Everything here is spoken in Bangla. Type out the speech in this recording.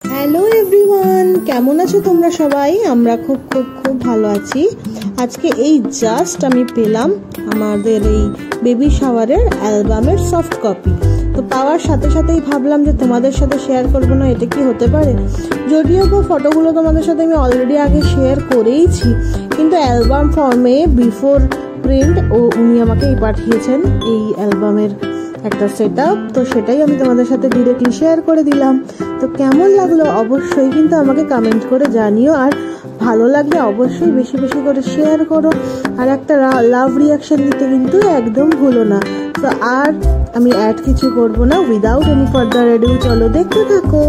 হ্যালো এভরিওয়ান, কেমন আছো তোমরা সবাই? আমরা খুব খুব খুব ভালো আছি। আজকে এই জাস্ট আমি পেলাম আমাদের এই বেবি শাওয়ারের অ্যালবামের সফট কপি। তো পাওয়ার সাথে সাথেই ভাবলাম যে তোমাদের সাথে শেয়ার করবো না, এটা কি হতে পারে? যদিও বা ফটোগুলো তোমাদের সাথে আমি অলরেডি আগে শেয়ার করেইছি, কিন্তু অ্যালবাম ফর্মে বিফোর প্রিন্ট উনি আমাকে পাঠিয়েছেন এই অ্যালবামের একটা সেট আপ। তো সেটাই আমি তোমাদের সাথে ডিরেক্টলি শেয়ার করে দিলাম। তো কেমন লাগলো অবশ্যই কিন্তু আমাকে কমেন্ট করে জানিও, আর ভালো লাগলে অবশ্যই বেশি বেশি করে শেয়ার করো, আর একটা লাভ রিয়াকশন দিতে কিন্তু একদম ভুলো না। তো আর আমি অ্যাড কিছু করবো না, উইদাউট এনি ফার্দার অ্যাডু চলো দেখতে থাকো।